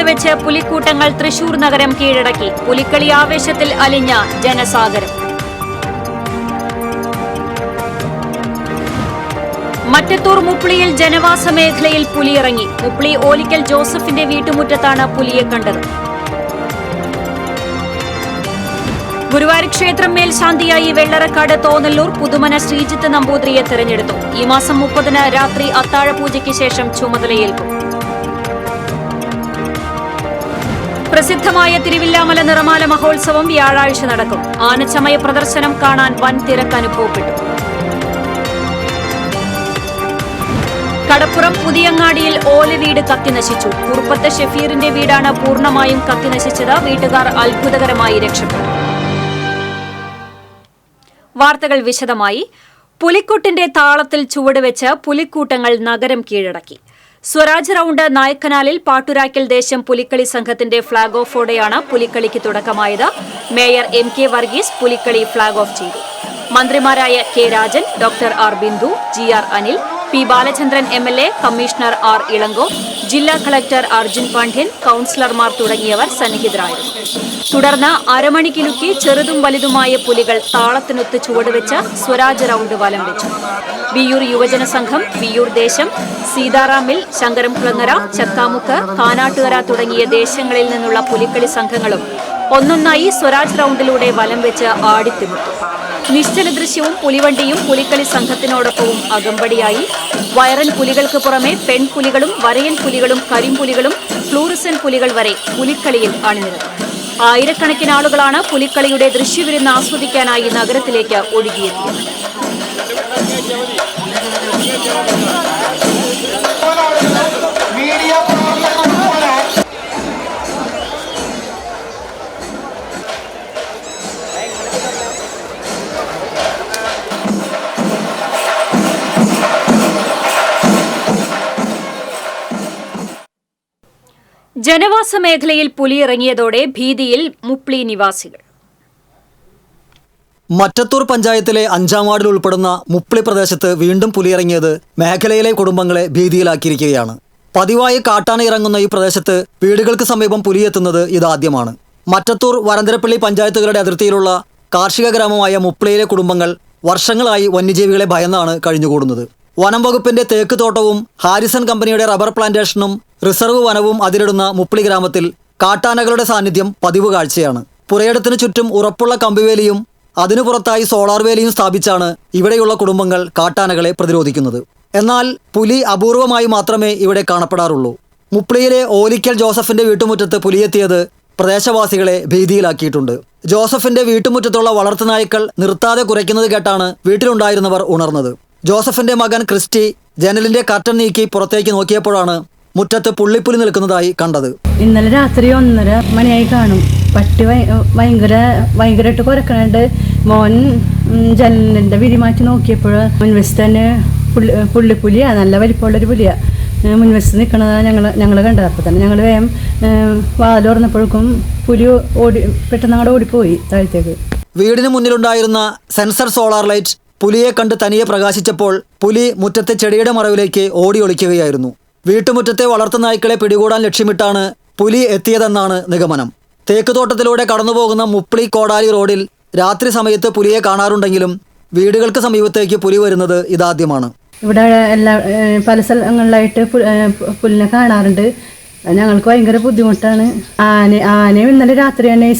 ചുവടുവെച്ച് പുലിക്കൂട്ടങ്ങൾ തൃശൂർ നഗരം കീഴടക്കി. പുലിക്കളി ആവേശത്തിൽ അലിഞ്ഞ ജനസാഗരം. മറ്റത്തൂർ മുപ്ലിയിൽ ജനവാസ മേഖലയിൽ പുലിയിറങ്ങി. മുപ്ലി ഓലിക്കൽ ജോസഫിന്റെ വീട്ടുമുറ്റത്താണ് പുലിയെ കണ്ടത്. ഗുരുവായൂർ ക്ഷേത്രം മേൽശാന്തിയായി വെള്ളറക്കാട് തോന്നല്ലൂർ പുതുമന ശ്രീജിത്ത് നമ്പൂതിരിയെ തെരഞ്ഞെടുത്തു. ഈ മാസം 30-ന് രാത്രി അത്താഴപൂജയ്ക്ക് ശേഷം ചുമതലയേൽക്കും. പ്രസിദ്ധമായ തിരുവില്ലാമല നിറമാല മഹോത്സവം വ്യാഴാഴ്ച നടക്കും. ആനച്ചമയ പ്രദർശനം കാണാൻ വൻ തിരക്ക് അനുഭവപ്പെട്ടു. കടപ്പുറം പുതിയങ്ങാടിയിൽ ഓലവീട് കത്തിനശിച്ചു. കുറുപ്പത്ത് ഷെഫീറിന്റെ വീടാണ് പൂർണ്ണമായും കത്തിനശിച്ചത്. വീട്ടുകാർ അത്ഭുതകരമായി രക്ഷപ്പെട്ടു. വാർത്തകൾ വിശദമായി. പുലിക്കൊട്ടിന്റെ താളത്തിൽ ചുവടുവെച്ച് പുലിക്കൂട്ടങ്ങൾ നഗരം കീഴടക്കി. സ്വരാജ് റൌണ്ട് നായക്കനാലിൽ പാട്ടുരാക്കൽ ദേശം പുലിക്കളി സംഘത്തിന്റെ ഫ്ളാഗ് ഓഫോടെയാണ് പുലിക്കളിക്ക് തുടക്കമായത്. Mayor MK Varghese Pulikali flag off ചെയ്തു. മന്ത്രിമാരായ K Rajan, doctor R Bindu, GR Anil, P Balachandran MLA, commissioner R Ilango, ജില്ലാ കളക്ടർ അർജുൻ പാണ്ഡ്യൻ, കൌൺസിലർമാർ തുടങ്ങിയവർ സന്നിഹിതരായിരുന്നു. തുടർന്ന് അരമണിക്കിലുക്കി ചെറുതും വലുതുമായ പുലികൾ താളത്തിനൊത്ത് ചുവടുവെച്ച് സ്വരാജ് റൌണ്ട് വലം വെച്ചു. വിയൂർ യുവജന സംഘം, വിയൂർ ദേശം, സീതാറാമിൽ, ശങ്കരംകുളങ്ങര, ചക്കാമുക്ക്, കാനാട്ടുകര തുടങ്ങിയ ദേശങ്ങളിൽ നിന്നുള്ള പുലിക്കളി സംഘങ്ങളും ഒന്നൊന്നായി സ്വരാജ് റൌണ്ടിലൂടെ വലം വെച്ച് ആടിത്തിമിർത്തു. നിശ്ചല ദൃശ്യവും പുലിവണ്ടിയും പുലിക്കളി സംഘത്തിനോടൊപ്പവും അകമ്പടിയായി. വയറൻ പുലികൾക്ക് പുറമെ പെൺപുലികളും വരയൻ പുലികളും കരിമ്പുലികളും ഫ്ലൂറിസന്റ് പുലികൾ വരെ പുലിക്കളിയിൽ അണിനിരന്നു. ആയിരക്കണക്കിന് ആളുകളാണ് പുലിക്കളിയുടെ ദൃശ്യവിരുന്ന് ആസ്വദിക്കാനായി നഗരത്തിലേക്ക് ഒഴുകിയെത്തിയത്. ജനവാസ മേഖലയിൽ പുലിയിറങ്ങിയതോടെ ഭീതിയിൽ മുപ്ലി നിവാസികൾ. മറ്റത്തൂർ പഞ്ചായത്തിലെ 5-ാം വാർഡിൽ ഉൾപ്പെടുന്ന മുപ്ലി പ്രദേശത്ത് വീണ്ടും പുലിയിറങ്ങിയത് മേഖലയിലെ കുടുംബങ്ങളെ ഭീതിയിലാക്കിയിരിക്കുകയാണ്. പതിവായി കാട്ടാന ഇറങ്ങുന്ന ഈ പ്രദേശത്ത് വീടുകൾക്ക് സമീപം പുലിയെത്തുന്നത് ഇതാദ്യമാണ്. മറ്റത്തൂർ വരന്തരപ്പള്ളി പഞ്ചായത്തുകളുടെ അതിർത്തിയിലുള്ള കാർഷിക ഗ്രാമമായ മുപ്ലിയിലെ കുടുംബങ്ങൾ വർഷങ്ങളായി വന്യജീവികളെ ഭയന്നാണ് കഴിഞ്ഞുകൂടുന്നത്. വനം വകുപ്പിന്റെ തേക്ക് തോട്ടവും ഹാരിസൺ കമ്പനിയുടെ റബ്ബർ പ്ലാന്റേഷനും റിസർവ് വനവും അതിരിടുന്ന മുപ്ലി ഗ്രാമത്തിൽ കാട്ടാനകളുടെ സാന്നിധ്യം പതിവ് കാഴ്ചയാണ്. പുരയിടത്തിന് ചുറ്റും ഉറപ്പുള്ള കമ്പിവേലിയും അതിനു പുറത്തായി സോളാർ വേലിയും സ്ഥാപിച്ചാണ് ഇവിടെയുള്ള കുടുംബങ്ങൾ കാട്ടാനകളെ പ്രതിരോധിക്കുന്നത്. എന്നാൽ പുലി അപൂർവമായി മാത്രമേ ഇവിടെ കാണപ്പെടാറുള്ളൂ. മുപ്ലിയിലെ ഓലിക്കൽ ജോസഫിന്റെ വീട്ടുമുറ്റത്ത് പുലിയെത്തിയത് പ്രദേശവാസികളെ ഭീതിയിലാക്കിയിട്ടുണ്ട്. ജോസഫിന്റെ വീട്ടുമുറ്റത്തുള്ള വളർത്തുനായ്ക്കൾ നിർത്താതെ കുരയ്ക്കുന്നത് കേട്ടാണ് വീട്ടിലുണ്ടായിരുന്നവർ ഉണർന്നത്. ജോസഫിന്റെ മകൻ ക്രിസ്റ്റി ജനലിന്റെ കർട്ടൻ നീക്കി പുറത്തേക്ക് നോക്കിയപ്പോഴാണ് മുറ്റത്ത് പുള്ളിപ്പുലി നിൽക്കുന്നതായി കണ്ടത്. ഇന്നലെ രാത്രി 1:30 മണിയായി കാണും. പട്ടി ഭയങ്കരമായിട്ട് കുരക്കണുണ്ട്. മോൻ ജനലിന്റെ വിരി മാറ്റി നോക്കിയപ്പോൾ മുൻവശത്ത് തന്നെ പുള്ളിപ്പുലിയാ, നല്ല വലിപ്പമുള്ളൊരു പുലിയാ മുൻവശത്ത് നിൽക്കണത് ഞങ്ങൾ കണ്ടത്. അപ്പോൾ തന്നെ ഞങ്ങൾ വേഗം വാതിൽ തുറന്നപ്പോഴേക്കും പുലി പെട്ടെന്ന് അങ്ങോട്ട് ഓടിപ്പോയി താഴത്തേക്ക്. വീടിന് മുന്നിലുണ്ടായിരുന്ന സെൻസർ സോളാർ ലൈറ്റ് പുലിയെ കണ്ട് തനിയെ പ്രകാശിച്ചപ്പോൾ പുലി മുറ്റത്തെ ചെടിയുടെ മറവിലേക്ക് ഓടി ഒളിക്കുകയായിരുന്നു. വീട്ടുമുറ്റത്തെ വളർത്തുനായ്ക്കളെ പിടികൂടാൻ ലക്ഷ്യമിട്ടാണ് പുലി എത്തിയതെന്നാണ് നിഗമനം. തേക്കുതോട്ടത്തിലൂടെ കടന്നുപോകുന്ന മുപ്ലി കോടാലി റോഡിൽ രാത്രി സമയത്ത് പുലിയെ കാണാറുണ്ടെങ്കിലും വീടുകൾക്ക് സമീപത്തേക്ക് പുലി വരുന്നത് ഇതാദ്യമാണ്. ഇവിടെ പല സ്ഥലങ്ങളിലായിട്ട് പുലിനെ കാണാറുണ്ട്. ഞങ്ങൾക്ക് ഭയങ്കര ബുദ്ധിമുട്ടാണ്. ആനയും ഇന്നലെ രാത്രി തന്നെ ഈ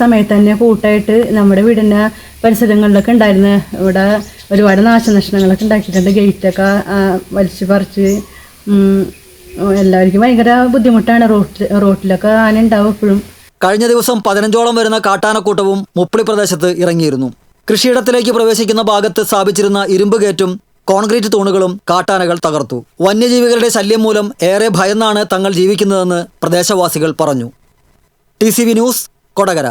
സമയത്ത് തന്നെ കൂട്ടായിട്ട് നമ്മുടെ വീടിൻ്റെ പരിസരങ്ങളിലൊക്കെ ഉണ്ടായിരുന്നു. ഇവിടെ ഒരുപാട് നാശനഷ്ടങ്ങളൊക്കെ ഉണ്ടാക്കിയിട്ടുണ്ട്. ഗേറ്റൊക്കെ വലിച്ചു പറിച്ച് എല്ലാവർക്കും ഭയങ്കര ബുദ്ധിമുട്ടാണ്. റോട്ടിലൊക്കെ ആന ഉണ്ടാവും എപ്പോഴും. കഴിഞ്ഞ ദിവസം 15ഓളം വരുന്ന കാട്ടാനക്കൂട്ടവും മുപ്ലി പ്രദേശത്ത് ഇറങ്ങിയിരുന്നു. കൃഷിയിടത്തിലേക്ക് പ്രവേശിക്കുന്ന ഭാഗത്ത് സ്ഥാപിച്ചിരുന്ന ഇരുമ്പ് ഗേറ്റും കോൺക്രീറ്റ് തൂണുകളും കാട്ടാനകൾ തകർത്തു. വന്യജീവികളുടെ ശല്യം മൂലം ഏറെ ഭയന്നാണ് തങ്ങൾ ജീവിക്കുന്നതെന്ന് പ്രദേശവാസികൾ പറഞ്ഞു. TCV news, Kodakara.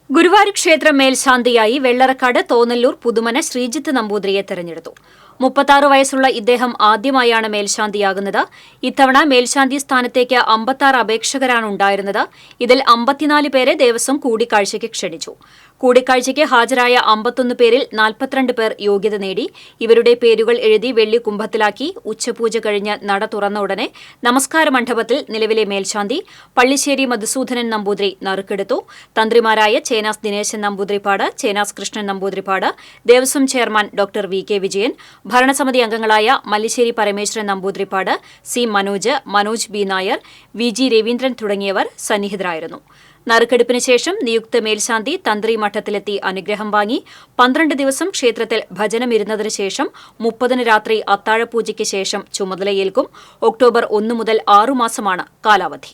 ഗുരുവായൂർ ക്ഷേത്രം മേൽശാന്തിയായി വെള്ളറക്കാട് തോന്നല്ലൂർ പുതുമന ശ്രീജിത്ത് നമ്പൂതിരിയെ തെരഞ്ഞെടുത്തു. 36 വയസ്സുള്ള ഇദ്ദേഹം ആദ്യമായാണ് മേൽശാന്തിയാകുന്നത്. ഇത്തവണ മേൽശാന്തി സ്ഥാനത്തേക്ക് 56 അപേക്ഷകരാണ് ഉണ്ടായിരുന്നത്. ഇതിൽ 54 പേരെ ദേവസ്വം കൂടിക്കാഴ്ചയ്ക്ക് ക്ഷണിച്ചു. കൂടിക്കാഴ്ചയ്ക്ക് ഹാജരായ 51 പേരിൽ 42 പേർ യോഗ്യത നേടി. ഇവരുടെ പേരുകൾ എഴുതി വെള്ളി കുംഭത്തിലാക്കി. ഉച്ചപൂജ കഴിഞ്ഞ് നട തുറന്ന ഉടനെ നമസ്കാര മണ്ഡപത്തിൽ നിലവിലെ മേൽശാന്തി പള്ളിശ്ശേരി മധുസൂദനൻ നമ്പൂതിരി നറുക്കെടുത്തു. തന്ത്രിമാരായ Chenas Dineshan Namboothiripad, Chenas Krishnan Namboothiripad, Devaswom chairman doctor V K. Vijayan, ഭരണസമിതി അംഗങ്ങളായ Mallissery Parameswaran Namboothiripad, C. Manoj B. Nair, V G. Raveendran തുടങ്ങിയവർ സന്നിഹിതരായിരുന്നു. നറുക്കെടുപ്പിന് ശേഷം നിയുക്ത മേൽശാന്തി തന്ത്രി മഠത്തിലെത്തി അനുഗ്രഹം വാങ്ങി. 12 ദിവസം ക്ഷേത്രത്തിൽ ഭജനമിരുന്നതിന് ശേഷം 30 രാത്രി അത്താഴപൂജയ്ക്ക് ശേഷം ചുമതലയേൽക്കും. ഒക്ടോബർ 1 മുതൽ 6 മാസമാണ് കാലാവധി.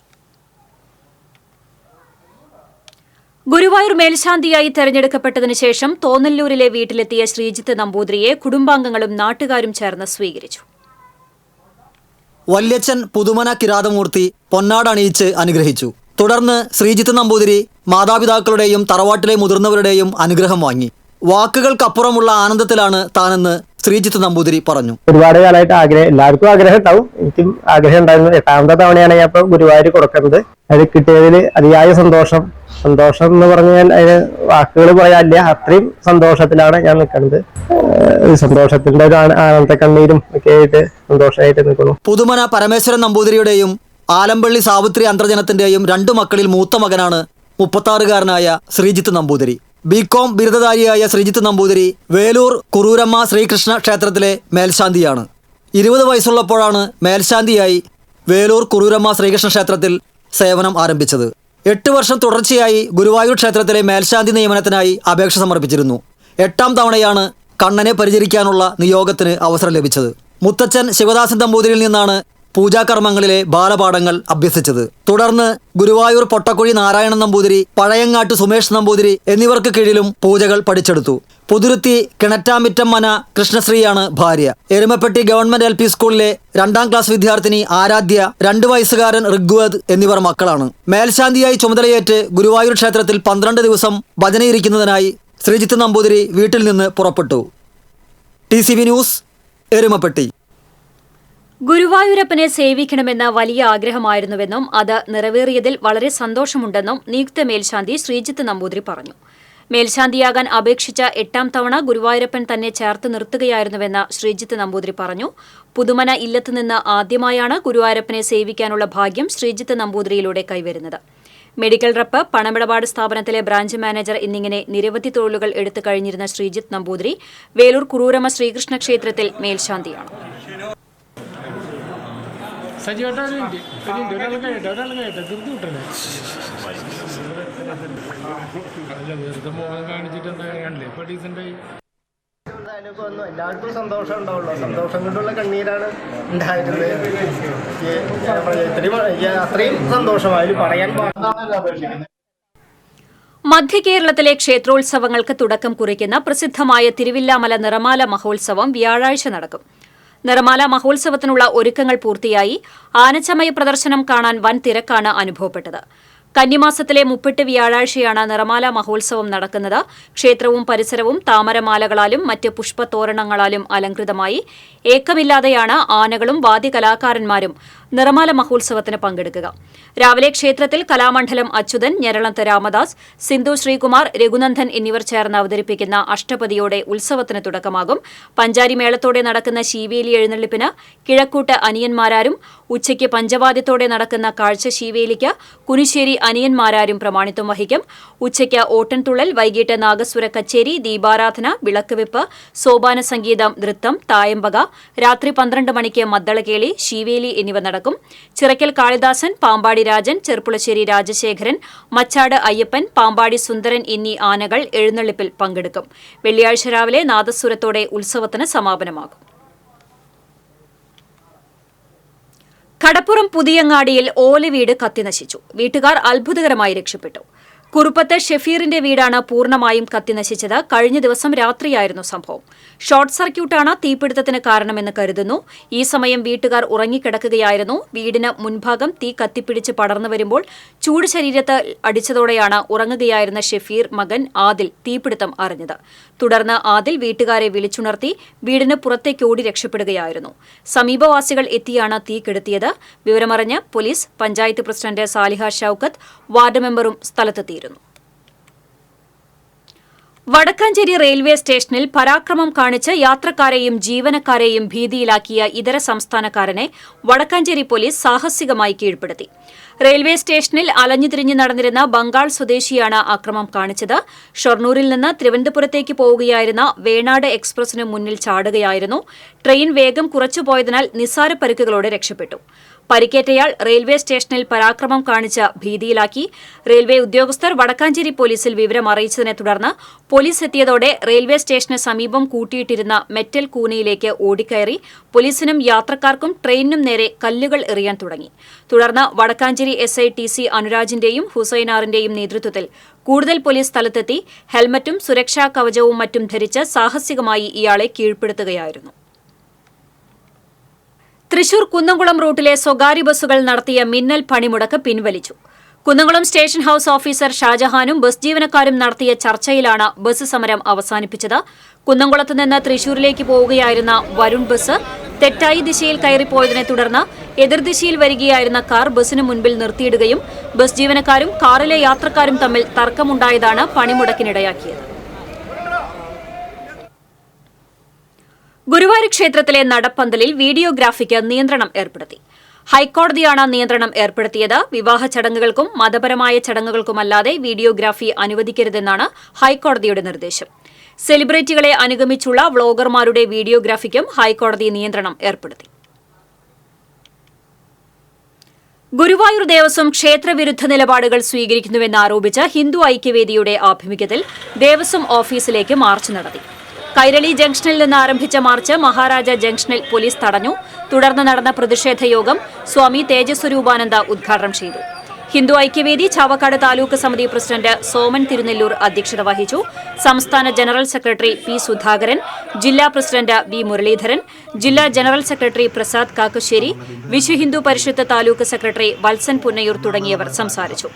ഗുരുവായൂർ മേൽശാന്തിയായി തെരഞ്ഞെടുക്കപ്പെട്ടതിനു ശേഷം തോന്നല്ലൂരിലെ വീട്ടിലെത്തിയ ശ്രീജിത്ത് നമ്പൂതിരിയെ കുടുംബാംഗങ്ങളും നാട്ടുകാരും ചേർന്ന് സ്വീകരിച്ചു. വല്യച്ഛൻ പുതുമന കിരാതമൂർത്തി പൊന്നാടണിയിച്ച് അനുഗ്രഹിച്ചു. തുടർന്ന് ശ്രീജിത്ത് നമ്പൂതിരി മാതാപിതാക്കളുടെയും തറവാട്ടിലെ മുതിർന്നവരുടെയും അനുഗ്രഹം വാങ്ങി. വാക്കുകൾക്കപ്പുറമുള്ള ആനന്ദത്തിലാണ് താനെന്ന് ശ്രീജിത്ത് നമ്പൂതിരി പറഞ്ഞു. ഒരുപാട് കാലമായിട്ട് എല്ലാവർക്കും ആഗ്രഹം ഉണ്ടാവും. എനിക്കും ആഗ്രഹം ഉണ്ടായിരുന്നു. 8ാമത്തെ തവണയാണ് ഞാൻ ഇപ്പൊ ഗുരുവായൂർ കൊടുക്കുന്നത്. അത് കിട്ടിയതിൽ അതിയായ സന്തോഷം എന്ന് പറഞ്ഞാൽ അതിന് വാക്കുകൾ പറയാനില്ല. അത്രയും സന്തോഷത്തിലാണ് ഞാൻ നിൽക്കുന്നത്. സന്തോഷത്തിന്റെ ഒരു ആനന്ദ കണ്ണീരും ഒക്കെ ആയിട്ട് സന്തോഷമായിട്ട് നിൽക്കുന്നു. പുതുമന പരമേശ്വരൻ നമ്പൂതിരിയുടെയും ആലമ്പള്ളി സാവിത്രി അന്തർജനത്തിന്റെയും 2 മക്കളിൽ മൂത്ത മകനാണ് 36-കാരനായ ശ്രീജിത്ത് നമ്പൂതിരി. ബികോം ബിരുദധാരിയായ ശ്രീജിത്ത് നമ്പൂതിരി വേലൂർ കുറൂരമ്മ ശ്രീകൃഷ്ണ ക്ഷേത്രത്തിലെ മേൽശാന്തിയാണ്. 20 വയസ്സുള്ളപ്പോഴാണ് മേൽശാന്തിയായി വേലൂർ കുറൂരമ്മ ശ്രീകൃഷ്ണ ക്ഷേത്രത്തിൽ സേവനം ആരംഭിച്ചത്. 8 വർഷം തുടർച്ചയായി ഗുരുവായൂർ ക്ഷേത്രത്തിലെ മേൽശാന്തി നിയമനത്തിനായി അപേക്ഷ സമർപ്പിച്ചിരുന്നു. 8ാം തവണയാണ് കണ്ണനെ പരിചരിക്കാനുള്ള നിയോഗത്തിന് അവസരം ലഭിച്ചത്. മുത്തച്ഛൻ ശിവദാസൻ നമ്പൂതിരിയിൽ നിന്നാണ് പൂജാകർമ്മങ്ങളിലെ ബാലപാഠങ്ങൾ അഭ്യസിച്ചത്. തുടർന്ന് ഗുരുവായൂർ പൊട്ടക്കുഴി നാരായണൻ നമ്പൂതിരി, പഴയങ്ങാട്ട് സുമേഷ് നമ്പൂതിരി എന്നിവർക്ക് കീഴിലും പൂജകൾ പഠിച്ചെടുത്തു. പുതുരുത്തി കിണറ്റാമിറ്റം മന കൃഷ്ണശ്രീയാണ് ഭാര്യ. എരുമപ്പെട്ടി ഗവൺമെന്റ് LP സ്കൂളിലെ 2ാം ക്ലാസ് വിദ്യാർത്ഥിനി ആരാധ്യ, 2 വയസ്സുകാരൻ ഋഗ്വേദ് എന്നിവർ മക്കളാണ്. മേൽശാന്തിയായി ചുമതലയേറ്റ് ഗുരുവായൂർ ക്ഷേത്രത്തിൽ 12 ദിവസം ഭജനയിരിക്കുന്നതിനായി ശ്രീജിത്ത് നമ്പൂതിരി വീട്ടിൽ നിന്ന് പുറപ്പെട്ടു. TCV news, Erumappetty. ഗുരുവായൂരപ്പനെ സേവിക്കണമെന്ന വലിയ ആഗ്രഹമായിരുന്നുവെന്നും അത് നിറവേറിയതിൽ വളരെ സന്തോഷമുണ്ടെന്നും നിയുക്ത മേൽശാന്തി ശ്രീജിത്ത് നമ്പൂതിരി പറഞ്ഞു. മേൽശാന്തിയാകാൻ അപേക്ഷിച്ച 8ാം തവണ ഗുരുവായൂരപ്പൻ തന്നെ ചേർത്ത് നിർത്തുകയായിരുന്നുവെന്ന് ശ്രീജിത്ത് നമ്പൂതിരി പറഞ്ഞു. പുതുമന ഇല്ലത്തുനിന്ന് ആദ്യമായാണ് ഗുരുവായൂരപ്പനെ സേവിക്കാനുള്ള ഭാഗ്യം ശ്രീജിത്ത് നമ്പൂതിരിയിലൂടെ കൈവരുന്നത്. മെഡിക്കൽ റെപ്പ്, പണമിടപാട് സ്ഥാപനത്തിലെ ബ്രാഞ്ച് മാനേജർ എന്നിങ്ങനെ നിരവധി തൊഴിലുകൾ എടുത്തു കഴിഞ്ഞിരുന്ന ശ്രീജിത്ത് നമ്പൂതിരി വേലൂർ കുറൂരമ്മ ശ്രീകൃഷ്ണ ക്ഷേത്രത്തിൽ മേൽശാന്തിയാണ്. എല്ലാവർക്കും സന്തോഷം ഉണ്ടാവുള്ളൂ. സന്തോഷം കൊണ്ടുള്ള കണ്ണീരാണ് ഉണ്ടായിരുന്നത്. അത്രയും സന്തോഷമായി പറയാൻ. മധ്യ കേരളത്തിലെ ക്ഷേത്രോത്സവങ്ങൾക്ക് തുടക്കം കുറിക്കുന്ന പ്രസിദ്ധമായ തിരുവില്ലാമല നിറമാല മഹോത്സവം വ്യാഴാഴ്ച നടക്കും. നിറമാല മഹോത്സവത്തിനുള്ള ഒരുക്കങ്ങൾ പൂർത്തിയായി. ആനച്ചമയ പ്രദർശനം കാണാൻ വൻ തിരക്കാണ് അനുഭവപ്പെട്ടത്. കന്നിമാസത്തിലെ 30 വ്യാഴാഴ്ചയാണ് നിറമാല മഹോത്സവം നടക്കുന്നത്. ക്ഷേത്രവും പരിസരവും താമരമാലകളാലും മറ്റ് പുഷ്പതോരണങ്ങളാലും അലങ്കൃതമായി. ഏക്കമില്ലാതെയാണ് ആനകളും വാദ്യകലാകാരന്മാരും നിറമാല മഹോത്സവത്തിന് പങ്കെടുക്കുക. രാവിലെ ക്ഷേത്രത്തിൽ കലാമണ്ഡലം അച്യുതൻ, ഞെരളത്ത് രാമദാസ്, സിന്ധു ശ്രീകുമാർ, രഘുനന്ദൻ എന്നിവർ ചേർന്ന് അവതരിപ്പിക്കുന്ന അഷ്ടപതിയോടെ ഉത്സവത്തിന് തുടക്കമാകും. പഞ്ചാരി മേളത്തോടെ നടക്കുന്ന ശീവേലി എഴുന്നള്ളിപ്പിന് കിഴക്കൂട്ട് അനിയന്മാരാരും, ഉച്ചയ്ക്ക് പഞ്ചവാദ്യത്തോടെ നടക്കുന്ന കാഴ്ച ശീവേലിക്ക് കുനിശ്ശേരി അനിയന്മാരാരും പ്രമാണിത്വം വഹിക്കും. ഉച്ചയ്ക്ക് ഓട്ടൻതുള്ളൽ, വൈകിട്ട് നാഗസ്വര കച്ചേരി, ദീപാരാധന, വിളക്കുവെപ്പ്, സോപാന സംഗീതം, നൃത്തം, തായമ്പക, രാത്രി 12 മണിക്ക് മദ്ദളകേളി, ശീവേലി എന്നിവ നടക്കും. ചിറക്കൽ കാളിദാസൻ, പാമ്പാടി രാജൻ, ചെർപ്പുളശ്ശേരി രാജശേഖരൻ, മച്ചാട് അയ്യപ്പൻ, പാമ്പാടി സുന്ദരൻ എന്നീ ആനകൾ എഴുന്നള്ളിപ്പിൽ പങ്കെടുക്കും. വെള്ളിയാഴ്ച രാവിലെ നാദസ്വരത്തോടെ ഉത്സവത്തിന് സമാപനമാകും. കടപ്പുറം പുതിയങ്ങാടിയിൽ ഓലവീട് കത്തിനശിച്ചു. വീട്ടുകാർ അത്ഭുതകരമായി രക്ഷപ്പെട്ടു. കുറുപ്പത്ത് ഷെഫീറിന്റെ വീടാണ് പൂർണ്ണമായും കത്തിനശിച്ചത്. കഴിഞ്ഞ ദിവസം രാത്രിയായിരുന്നു സംഭവം. ഷോർട്ട് സർക്യൂട്ടാണ് തീപിടുത്തത്തിന് കാരണമെന്ന് കരുതുന്നു. ഈ സമയം വീട്ടുകാർ ഉറങ്ങിക്കിടക്കുകയായിരുന്നു. വീടിന് മുൻഭാഗം തീ കത്തിപ്പിടിച്ച് പടർന്നു വരുമ്പോൾ ചൂട് ശരീരത്ത് അടിച്ചതോടെയാണ് ഉറങ്ങുകയായിരുന്ന ഷെഫീർ മകൻ ആദിൽ തീപിടുത്തം അറിഞ്ഞത്. തുടർന്ന് ആദിൽ വീട്ടുകാരെ വിളിച്ചുണർത്തി വീടിന് പുറത്തേക്ക് ഓടി രക്ഷപ്പെടുകയായിരുന്നു. സമീപവാസികൾ എത്തിയാണ് തീ കെടുത്തിയത്. വിവരമറിഞ്ഞ് police, panchayat president Saliha Shoukath, ward മെമ്പറും സ്ഥലത്തെത്തിയിരുന്നു. വടക്കാഞ്ചേരി റെയിൽവേ സ്റ്റേഷനിൽ പരാക്രമം കാണിച്ച് യാത്രക്കാരെയും ജീവനക്കാരെയും ഭീതിയിലാക്കിയ ഇതര സംസ്ഥാനക്കാരനെ വടക്കാഞ്ചേരി പോലീസ് സാഹസികമായി കീഴ്പ്പെടുത്തി. റെയിൽവേ സ്റ്റേഷനിൽ അലഞ്ഞുതിരിഞ്ഞ് നടന്നിരുന്ന ബംഗാൾ സ്വദേശിയാണ് അക്രമം കാണിച്ചത്. ഷൊർണൂരിൽ നിന്ന് തിരുവനന്തപുരത്തേക്ക് പോവുകയായിരുന്ന വേണാട് എക്സ്പ്രസിന് മുന്നിൽ ചാടുകയായിരുന്നു. ട്രെയിൻ വേഗം കുറച്ചുപോയതിനാൽ നിസ്സാര പരിക്കുകളോടെ രക്ഷപ്പെട്ടു. പരിക്കേറ്റയാൾ റെയിൽവേ സ്റ്റേഷനിൽ പരാക്രമം കാണിച്ച് ഭീതിയിലാക്കി. റെയിൽവേ ഉദ്യോഗസ്ഥർ വടക്കാഞ്ചേരി പോലീസിൽ വിവരം അറിയിച്ചതിനെ തുടർന്ന് പോലീസ് എത്തിയതോടെ റെയിൽവേ സ്റ്റേഷന് സമീപം കൂട്ടിയിട്ടിരുന്ന മെറ്റൽ കൂനയിലേക്ക് ഓടിക്കയറി പോലീസിനും യാത്രക്കാർക്കും ട്രെയിനിനും നേരെ കല്ലുകൾ എറിയാൻ തുടങ്ങി. തുടർന്ന് വടക്കാഞ്ചേരി SI TC അനുരാജിന്റെയും ഹുസൈനാറിന്റെയും നേതൃത്വത്തിൽ കൂടുതൽ പോലീസ് സ്ഥലത്തെത്തി ഹെൽമറ്റും സുരക്ഷാ കവചവും മറ്റും ധരിച്ച് സാഹസികമായി ഇയാളെ കീഴ്പ്പെടുത്തുകയായിരുന്നു. തൃശൂർ കുന്നംകുളം റൂട്ടിലെ സ്വകാര്യ ബസ്സുകൾ നടത്തിയ മിന്നൽ പണിമുടക്ക് പിൻവലിച്ചു. കുന്നംകുളം സ്റ്റേഷൻ ഹൌസ് ഓഫീസർ ഷാജഹാനും ബസ് ജീവനക്കാരും നടത്തിയ ചർച്ചയിലാണ് ബസ് സമരം അവസാനിപ്പിച്ചത്. കുന്നംകുളത്ത് നിന്ന് തൃശൂരിലേക്ക് പോവുകയായിരുന്ന വരുൺ ബസ് തെറ്റായി ദിശയിൽ കയറിപ്പോയതിനെ തുടർന്ന് എതിർദിശയിൽ വരികയായിരുന്ന കാർ ബസിന് മുൻപിൽ നിർത്തിയിടുകയും ബസ് ജീവനക്കാരും കാറിലെ യാത്രക്കാരും തമ്മിൽ തർക്കമുണ്ടായതാണ് പണിമുടക്കിനിടയാക്കിയത്. ഗുരുവായൂർ ക്ഷേത്രത്തിലെ നടപ്പന്തലിൽ വീഡിയോഗ്രാഫിക്ക് നിയന്ത്രണം ഏർപ്പെടുത്തി. ഹൈക്കോടതിയാണ് നിയന്ത്രണം ഏർപ്പെടുത്തിയത്. വിവാഹ ചടങ്ങുകൾക്കും മതപരമായ ചടങ്ങുകൾക്കുമല്ലാതെ വീഡിയോഗ്രാഫി അനുവദിക്കരുതെന്നാണ് ഹൈക്കോടതിയുടെ നിർദ്ദേശം. സെലിബ്രിറ്റികളെ അനുഗമിച്ചുള്ള വ്ളോഗർമാരുടെ വീഡിയോഗ്രാഫിക്കും ഹൈക്കോടതി നിയന്ത്രണം ഏർപ്പെടുത്തി. ഗുരുവായൂർ ദേവസ്വം ക്ഷേത്രവിരുദ്ധ നിലപാടുകൾ സ്വീകരിക്കുന്നുവെന്നാരോപിച്ച് ഹിന്ദു ഐക്യവേദിയുടെ ആഭിമുഖ്യത്തിൽ ദേവസ്വം ഓഫീസിലേക്ക് മാർച്ച് നടത്തി. കൈരളി ജംഗ്ഷനിൽ നിന്ന് ആരംഭിച്ച മാർച്ച് മഹാരാജ ജംഗ്ഷനിൽ പോലീസ് തടഞ്ഞു. തുടർന്ന് നടന്ന പ്രതിഷേധ യോഗം സ്വാമി തേജസ്വരൂപാനന്ദ ഉദ്ഘാടനം ചെയ്തു. ഹിന്ദു ഐക്യവേദി ചാവക്കാട് താലൂക്ക് സമിതി പ്രസിഡന്റ് സോമൻ തിരുനെല്ലൂർ അധ്യക്ഷത വഹിച്ചു. സംസ്ഥാന ജനറൽ സെക്രട്ടറി P. സുധാകരൻ, ജില്ലാ പ്രസിഡന്റ് B. മുരളീധരൻ, ജില്ലാ general secretary Prasad Kakkassery, Vishwa Hindu Parishad taluk secretary Valsan Punnayur തുടങ്ങിയവർ സംസാരിച്ചു.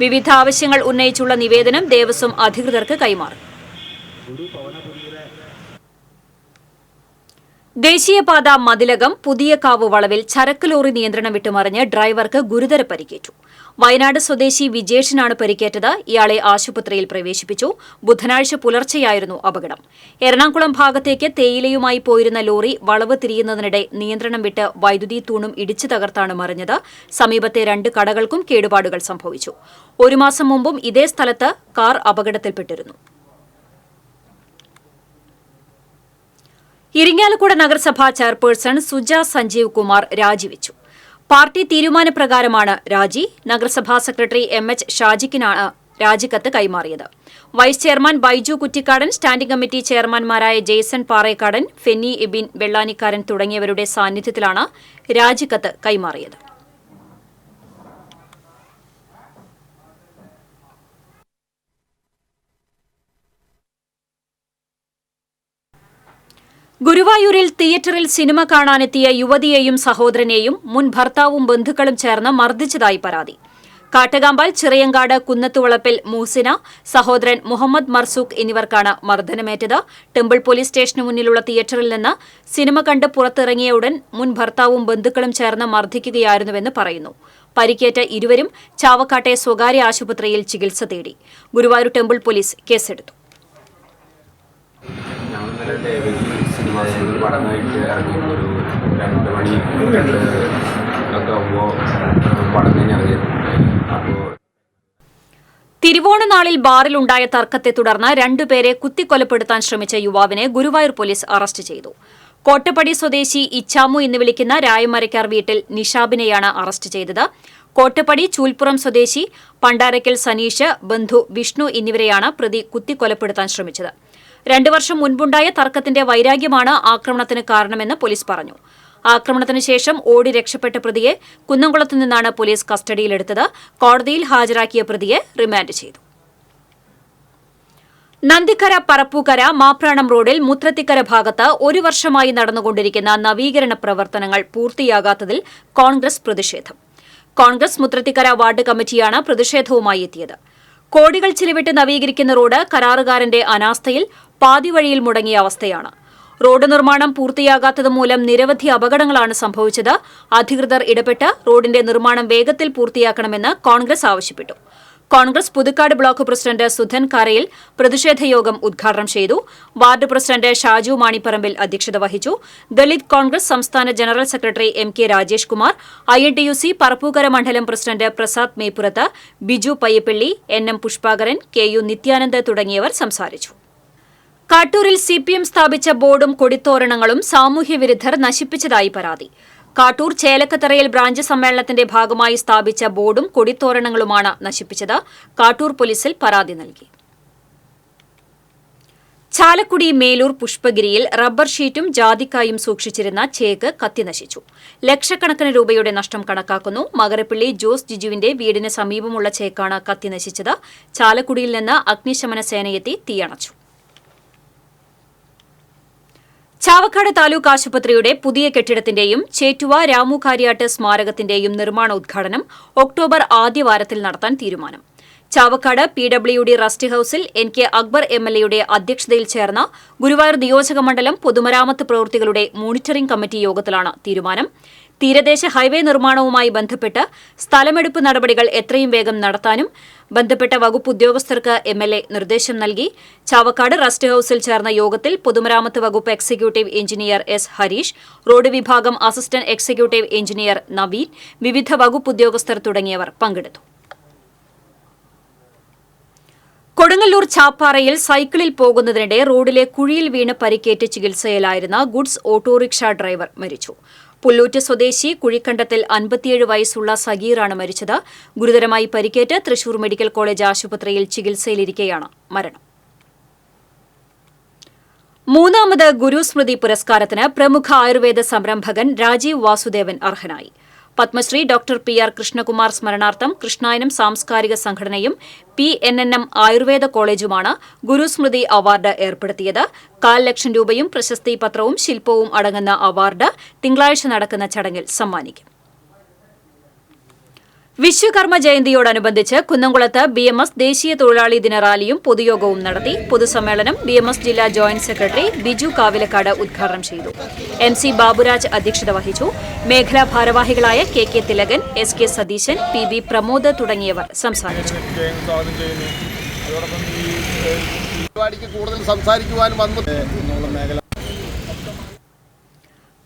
വിവിധ ആവശ്യങ്ങൾ ഉന്നയിച്ചുള്ള നിവേദനം ദേവസ്വം അധികൃതർക്ക് കൈമാറി. ദേശീയപാത മതിലകം പുതിയകാവ് വളവിൽ ചരക്ക് ലോറി നിയന്ത്രണം വിട്ടുമറിഞ്ഞ് ഡ്രൈവർക്ക് ഗുരുതര പരിക്കേറ്റു. വയനാട് സ്വദേശി വിജേഷിനാണ് പരിക്കേറ്റത്. ഇയാളെ ആശുപത്രിയിൽ പ്രവേശിപ്പിച്ചു. ബുധനാഴ്ച പുലർച്ചെയായിരുന്നു അപകടം. എറണാകുളം ഭാഗത്തേക്ക് തേയിലയുമായി പോയിരുന്ന ലോറി വളവ് തിരിയുന്നതിനിടെ നിയന്ത്രണം വിട്ട് വൈദ്യുതി തൂണും ഇടിച്ചു തകർത്താണ് മറിഞ്ഞത്. സമീപത്തെ 2 കടകൾക്കും കേടുപാടുകൾ സംഭവിച്ചു. 1 മാസം മുമ്പും ഇതേ സ്ഥലത്ത് കാർ അപകടത്തിൽപ്പെട്ടിരുന്നു. ഇരിങ്ങാലക്കുട നഗരസഭാ ചെയർപേഴ്സൺ സുജ സഞ്ജീവ് കുമാർ രാജിവെച്ചു. പാർട്ടി തീരുമാനപ്രകാരമാണ് രാജി. നഗരസഭാ സെക്രട്ടറി MH ഷാജിക്കിനാണ് രാജിക്കത്ത് കൈമാറിയത്. Vice chairman Baiju Kuttikkadan, standing committee ചെയർമാൻമാരായ ജെയ്സൺ പാറേക്കാടൻ, ഫെന്നി എബിൻ വെള്ളാനിക്കാരൻ തുടങ്ങിയവരുടെ സാന്നിധ്യത്തിലാണ് രാജിക്കത്ത് കൈമാറിയത്. ഗുരുവായൂരിൽ തിയേറ്ററിൽ സിനിമ കാണാനെത്തിയ യുവതിയെയും സഹോദരനെയും മുൻ ഭർത്താവും ബന്ധുക്കളും ചേർന്ന് മർദ്ദിച്ചതായി പരാതി. കാട്ടകാമ്പാൽ ചിറയങ്കാട് കുന്നത്തുവളപ്പിൽ മൂസിന, സഹോദരൻ മുഹമ്മദ് മർസൂഖ് എന്നിവർക്കാണ് മർദ്ദനമേറ്റത്. ടെമ്പിൾ പോലീസ് സ്റ്റേഷന് മുന്നിലുള്ള തിയേറ്ററിൽ നിന്ന് സിനിമ കണ്ട് പുറത്തിറങ്ങിയ ഉടൻ മുൻ ഭർത്താവും ബന്ധുക്കളും ചേർന്ന് മർദ്ദിക്കുകയായിരുന്നുവെന്ന് പറയുന്നു. പരിക്കേറ്റ ഇരുവരും ചാവക്കാട്ടെ സ്വകാര്യ ആശുപത്രിയിൽ ചികിത്സ തേടി. ഗുരുവായൂർ ടെമ്പിൾ പോലീസ് കേസെടുത്തു. പടം കഴിഞ്ഞ് ഇറങ്ങിയിട്ട് ഒരു 2 മണി ഒക്കെ ആകുമ്പോൾ പടം കഴിഞ്ഞ് ഇറങ്ങിയത്. അപ്പോൾ തിരുവോണനാളിൽ ബാറിലുണ്ടായ തർക്കത്തെ തുടർന്ന് 2 പേരെ കുത്തിക്കൊലപ്പെടുത്താൻ ശ്രമിച്ച യുവാവിനെ ഗുരുവായൂർ പോലീസ് അറസ്റ്റ് ചെയ്തു. കോട്ടപ്പടി സ്വദേശി ഇച്ചാമു എന്ന് വിളിക്കുന്ന രായമരക്കാർ വീട്ടിൽ നിഷാബിനെയാണ് അറസ്റ്റ് ചെയ്തത്. കോട്ടപ്പടി ചൂൽപ്പുറം സ്വദേശി പണ്ടാരക്കൽ സനീഷ്, ബന്ധു വിഷ്ണു എന്നിവരെയാണ് പ്രതി കുത്തിക്കൊലപ്പെടുത്താൻ ശ്രമിച്ചത്. 2 വർഷം മുൻപുണ്ടായ തർക്കത്തിന്റെ വൈരാഗ്യമാണ് ആക്രമണത്തിന് കാരണമെന്ന് പോലീസ് പറഞ്ഞു. ആക്രമണത്തിന് ശേഷം ഓടി രക്ഷപ്പെട്ട പ്രതിയെ കുന്നംകുളത്ത് നിന്നാണ് പോലീസ് കസ്റ്റഡിയിലെടുത്തത്. കോടതിയിൽ ഹാജരാക്കിയ പ്രതിയെ റിമാൻഡ് ചെയ്തു. നന്ദിക്കര പറപ്പൂക്കര മാപ്രാണം റോഡിൽ മുത്രത്തിക്കര ഭാഗത്ത് 1 വർഷമായി നടന്നുകൊണ്ടിരിക്കുന്ന നവീകരണ പ്രവർത്തനങ്ങൾ പൂർത്തിയാകാത്തതിൽ കോൺഗ്രസ് പ്രതിഷേധം. കോൺഗ്രസ് മുത്രത്തിക്കര വാർഡ് കമ്മിറ്റിയാണ് പ്രതിഷേധവുമായി എത്തിയത്. കോടികൾ ചിലവിട്ട് നവീകരിക്കുന്ന റോഡ് കരാറുകാരന്റെ അനാസ്ഥയിൽ പാതിവഴിയിൽ മുടങ്ങിയ അവസ്ഥയാണ്. റോഡ് നിർമ്മാണം പൂർത്തിയാകാത്തതുമൂലം നിരവധി അപകടങ്ങളാണ് സംഭവിച്ചത്. അധികൃതർ ഇടപെട്ട് റോഡിന്റെ നിർമ്മാണം വേഗത്തിൽ പൂർത്തിയാക്കണമെന്ന് കോൺഗ്രസ് ആവശ്യപ്പെട്ടു. കോൺഗ്രസ് പുതുക്കാട് ബ്ലോക്ക് പ്രസിഡന്റ് സുധൻ കാരയിൽ പ്രതിഷേധ യോഗം ഉദ്ഘാടനം ചെയ്തു. വാർഡ് പ്രസിഡന്റ് ഷാജു മാണിപ്പറമ്പിൽ അധ്യക്ഷത വഹിച്ചു. ദളിത് കോൺഗ്രസ് സംസ്ഥാന general secretary M K Rajesh Kumar, INTUC Parappukkara മണ്ഡലം president Prasad Meppurath, Biju Payyappilly, NM Pushpakaran, KU Nithyanand തുടങ്ങിയവർ സംസാരിച്ചു. കാട്ടൂരിൽ CPM സ്ഥാപിച്ച ബോർഡും കൊടിത്തോരണങ്ങളും സാമൂഹ്യവിരുദ്ധർ നശിപ്പിച്ചതായി പരാതി. കാട്ടൂർ ചേലക്കത്തറയിൽ ബ്രാഞ്ച് സമ്മേളനത്തിന്റെ ഭാഗമായി സ്ഥാപിച്ച ബോർഡും കൊടിത്തോരണങ്ങളുമാണ് നശിപ്പിച്ചത്. കാട്ടൂർ പോലീസിൽ പരാതി നൽകി. ചാലക്കുടി മേലൂർ പുഷ്പഗിരിയിൽ റബ്ബർ ഷീറ്റും ജാതിക്കായും സൂക്ഷിച്ചിരുന്ന ചേക്ക് കത്തിനശിച്ചു. ലക്ഷക്കണക്കിന് രൂപയുടെ നഷ്ടം കണക്കാക്കുന്നു. മകരപ്പള്ളി ജോസ് ജിജുവിന്റെ വീടിന് സമീപമുള്ള ചേക്കാണ് കത്തിനശിച്ചത്. ചാലക്കുടിയിൽ നിന്ന് അഗ്നിശമന സേനയെത്തി തീയണച്ചു. ചാവക്കാട് താലൂക്ക് ആശുപത്രിയുടെ പുതിയ കെട്ടിടത്തിന്റെയും ചേറ്റുവ രാമു കാര്യാട്ട് സ്മാരകത്തിന്റെയും നിർമ്മാണ ഉദ്ഘാടനം ഒക്ടോബർ ആദ്യവാരത്തിൽ നടത്താൻ തീരുമാനം. ചാവക്കാട് PWD റസ്റ്റ് ഹൌസിൽ NK അക്ബർ MLA യുടെ അധ്യക്ഷതയിൽ ചേർന്ന ഗുരുവായൂർ നിയോജകമണ്ഡലം പൊതുമരാമത്ത് പ്രവൃത്തികളുടെ മോണിറ്ററിംഗ് കമ്മിറ്റി യോഗത്തിലാണ് തീരുമാനം. തീരദേശ ഹൈവേ നിർമ്മാണവുമായി ബന്ധപ്പെട്ട് സ്ഥലമെടുപ്പ് നടപടികൾ എത്രയും വേഗം നടത്താനും ബന്ധപ്പെട്ട വകുപ്പ് ഉദ്യോഗസ്ഥർക്ക് MLA നിർദ്ദേശം നൽകി. ചാവക്കാട് റസ്റ്റ് ഹൌസിൽ ചേർന്ന യോഗത്തിൽ പൊതുമരാമത്ത് വകുപ്പ് executive engineer S Harish, road വിഭാഗം അസിസ്റ്റന്റ് എക്സിക്യൂട്ടീവ് എഞ്ചിനീയർ നവീൻ, വിവിധ വകുപ്പ് ഉദ്യോഗസ്ഥർ തുടങ്ങിയവർ പങ്കെടുത്തു. കൊടുങ്ങല്ലൂർ ചാപ്പാറയിൽ സൈക്കിളിൽ പോകുന്നതിനിടെ റോഡിലെ കുഴിയിൽ വീണ് പരിക്കേറ്റ് ചികിത്സയിലായിരുന്ന ഗുഡ്സ് ഓട്ടോറിക്ഷ ഡ്രൈവർ മരിച്ചു. പുല്ലൂറ്റ് സ്വദേശി കുഴിക്കണ്ടത്തിൽ 57 വയസ്സുള്ള സഗീറാണ് മരിച്ചത്. ഗുരുതരമായി പരിക്കേറ്റ് തൃശൂർ മെഡിക്കൽ കോളേജ് ആശുപത്രിയിൽ ചികിത്സയിലിരിക്കെയാണ് മരണം. 3ാമത് ഗുരുസ്മൃതി പുരസ്കാരത്തിന് പ്രമുഖ ആയുർവേദ സംരംഭകൻ രാജീവ് വാസുദേവൻ അർഹനായി. പത്മശ്രീ ഡോക്ടർ PR കൃഷ്ണകുമാർ സ്മരണാർത്ഥം കൃഷ്ണായനം സാംസ്കാരിക സംഘടനയും PNNM ആയുർവേദ കോളേജുമാണ് ഗുരുസ്മൃതി അവാർഡ് ഏർപ്പെടുത്തിയത്. 1,00,000 ലക്ഷം രൂപയും പ്രശസ്തി പത്രവും ശില്പവും അടങ്ങുന്ന അവാർഡ് തിങ്കളാഴ്ച നടക്കുന്ന ചടങ്ങിൽ സമ്മാനിക്കും. വിശ്വകർമ്മ ജയന്തിയോടനുബന്ധിച്ച് കുന്നംകുളത്ത് BMS ദേശീയ തൊഴിലാളി ദിന റാലിയും പൊതുയോഗവും നടത്തി. പൊതുസമ്മേളനം BMS ജില്ലാ ജോയിന്റ് സെക്രട്ടറി ബിജു കാവിലക്കാട് ഉദ്ഘാടനം ചെയ്തു. MC ബാബുരാജ് അധ്യക്ഷത വഹിച്ചു. മേഖലാ ഭാരവാഹികളായ KK Thilakan, SK Satheesan, PB Pramod തുടങ്ങിയവർ സംസാരിച്ചു.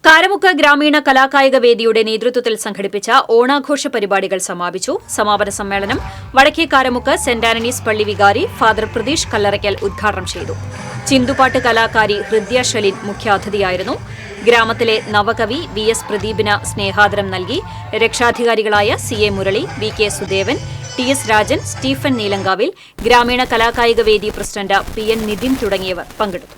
കാരമുക്ക് ഗ്രാമീണ കലാകായിക വേദിയുടെ നേതൃത്വത്തിൽ സംഘടിപ്പിച്ച ഓണാഘോഷ പരിപാടികൾ സമാപിച്ചു. സമാപന സമ്മേളനം വടക്കേ കാരമുക്ക് സെന്റ് ആന്റണീസ് പള്ളി വികാരി ഫാദർ പ്രതീഷ് കല്ലറയ്ക്കൽ ഉദ്ഘാടനം ചെയ്തു. ചിന്തുപാട്ട് കലാകാരി ഹൃദ്യ ഷലിൻ മുഖ്യാതിഥിയായിരുന്നു. ഗ്രാമത്തിലെ നവകവി VS പ്രദീപിന് സ്നേഹാദരം നൽകി. രക്ഷാധികാരികളായ CA Murali, VK Sudevan, TS Rajan, Stephen Neelankavil, ഗ്രാമീണ കലാകായിക വേദി പ്രസിഡന്റ് PN നിതിൻ തുടങ്ങിയവർ പങ്കെടുത്തു.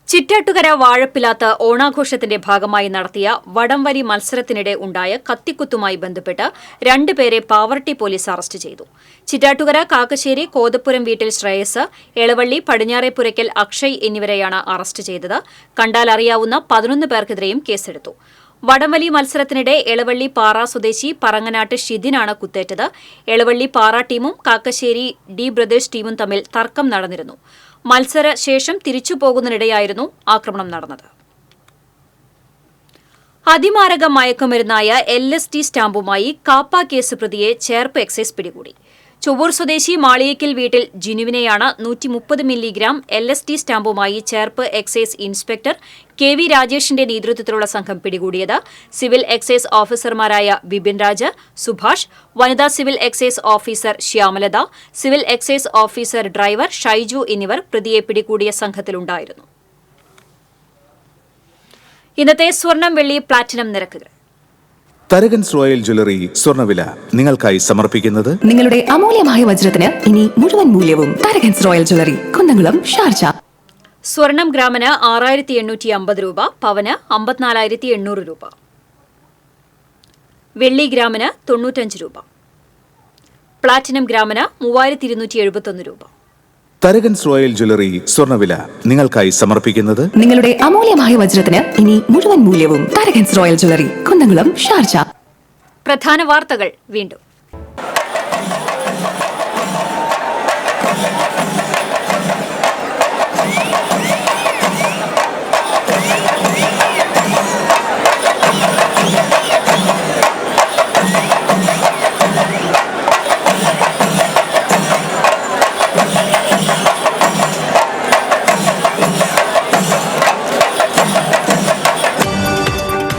ചിറ്റാട്ടുകര വാഴപ്പിലാത്ത് ഓണാഘോഷത്തിന്റെ ഭാഗമായി നടത്തിയ വടംവലി മത്സരത്തിനിടെ ഉണ്ടായ കത്തിക്കുത്തുമായി ബന്ധപ്പെട്ട് 2 പേരെ പാവർട്ടി പോലീസ് അറസ്റ്റ് ചെയ്തു. ചിറ്റാട്ടുകര കാക്കശ്ശേരി കോതപ്പുരം വീട്ടിൽ ശ്രേയസ്, എളവള്ളി പടിഞ്ഞാറേപ്പുരയ്ക്കൽ അക്ഷയ് എന്നിവരെയാണ് അറസ്റ്റ് ചെയ്തത്. കണ്ടാൽ അറിയാവുന്ന 11 പേർക്കെതിരെയും കേസെടുത്തു. വടംവലി മത്സരത്തിനിടെ എളവള്ളി പാറ സ്വദേശി പറങ്ങനാട്ട് ഷിദിനാണ് കുത്തേറ്റത്. എളവള്ളി പാറ ടീമും കാക്കശ്ശേരി D ബ്രദേഴ്സ് ടീമും തമ്മിൽ തർക്കം നടന്നിരുന്നു. മത്സരശേഷം തിരിച്ചു പോകുന്നതിനിടെയായിരുന്നു ആക്രമണം നടന്നത്. അതിമാരക മയക്കുമരുന്നായ LSD സ്റ്റാമ്പുമായി കാപ്പ കേസ് പ്രതിയെ ചേർപ്പ് എക്സൈസ് പിടികൂടി. ചൊവ്വൂർ സ്വദേശി മാളിയേക്കൽ വീട്ടിൽ ജിനുവിനെയാണ് 130 മില്ലിഗ്രാം LSD സ്റ്റാമ്പുമായി ചേർപ്പ് എക്സൈസ് ഇൻസ്പെക്ടർ KV രാജേഷിന്റെ നേതൃത്വത്തിലുള്ള സംഘം പിടികൂടിയത്. സിവിൽ എക്സൈസ് ഓഫീസർമാരായ വിപിൻ രാജ്, സുഭാഷ്, വനിതാ civil excise officer Shyamalatha, civil excise officer driver Shaiju എന്നിവർ പ്രതിയെ പിടികൂടിയ സംഘത്തിലുണ്ടായിരുന്നു. ഇന്നത്തെ സ്വർണം, വെള്ളി, പ്ലാറ്റിനം നിരക്കുകൾ. തരകൻസ് റോയൽ ജ്വല്ലറി സ്വർണ്ണവില നിങ്ങൾക്കായി സമർപ്പിക്കുന്നത് നിങ്ങളുടെ അമൂല്യമായ വജ്രത്തിന് ഇനി മുഴുവൻ മൂല്യവും Tharakans royal jewellery, Kunnamkulam, Sharjah. സ്വർണം ഗ്രാമിന് 6850 രൂപ, പവന് 54,800 രൂപ. വെള്ളി ഗ്രാമിന് 95 രൂപ. പ്ലാറ്റിനം ഗ്രാമിന് 3271 രൂപ. തരകൻസ് റോയൽ ജ്വല്ലറി സ്വർണ്ണവില നിങ്ങൾക്കായി സമർപ്പിക്കുന്നത് നിങ്ങളുടെ അമൂല്യമായ വജ്രത്തിന് ഇനി മുഴുവൻ മൂല്യവും Tharakans royal jewellery, Kunnamkulam, Sharjah. പ്രധാന വാർത്തകൾ വീണ്ടും.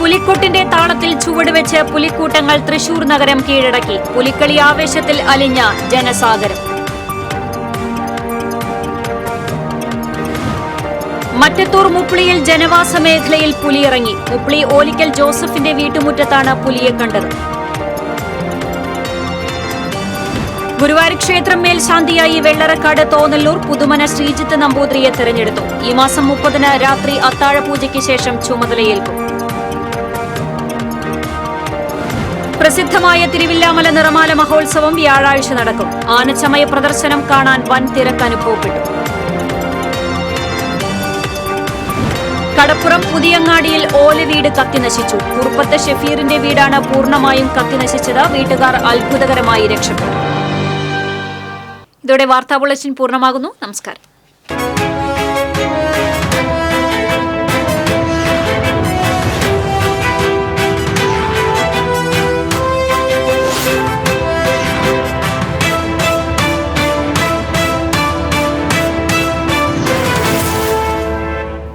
പുലിക്കൊട്ടിന്റെ താളത്തിൽ ചുവടുവെച്ച് പുലിക്കൂട്ടങ്ങൾ തൃശൂർ നഗരം കീഴടക്കി. പുലിക്കളി ആവേശത്തിൽ അലിഞ്ഞ ജനസാഗരം. മറ്റത്തൂർ മുപ്ലിയിൽ ജനവാസ മേഖലയിൽ പുലിയിറങ്ങി. മുപ്ലി ഓലിക്കൽ ജോസഫിന്റെ വീട്ടുമുറ്റത്താണ് പുലിയെ കണ്ടത്. ഗുരുവായൂർ ക്ഷേത്രം മേൽശാന്തിയായി വെള്ളറക്കാട് തോന്നല്ലൂർ പുതുമന ശ്രീജിത്ത് നമ്പൂതിരിയെ തെരഞ്ഞെടുത്തു. ഈ മാസം 30-ന് രാത്രി അത്താഴപൂജയ്ക്ക് ശേഷം ചുമതലയേൽക്കും. പ്രസിദ്ധമായ തിരുവില്ലാമല നിറമാല മഹോത്സവം വ്യാഴാഴ്ച നടക്കും. ആനച്ചമയ പ്രദർശനം കാണാൻ വൻ തിരക്ക് അനുഭവപ്പെട്ടു. കടപ്പുറം പുതിയങ്ങാടിയിൽ ഓലവീട് കത്തിനശിച്ചു. കുറുപ്പത്ത് ഷെഫീറിന്റെ വീടാണ് പൂർണ്ണമായും കത്തിനശിച്ചത്. വീട്ടുകാർ അത്ഭുതകരമായി രക്ഷപ്പെട്ടു. ഇതോടെ വാർത്താ ബുള്ളറ്റിൻ പൂർണ്ണമാകുന്നു. നമസ്കാരം.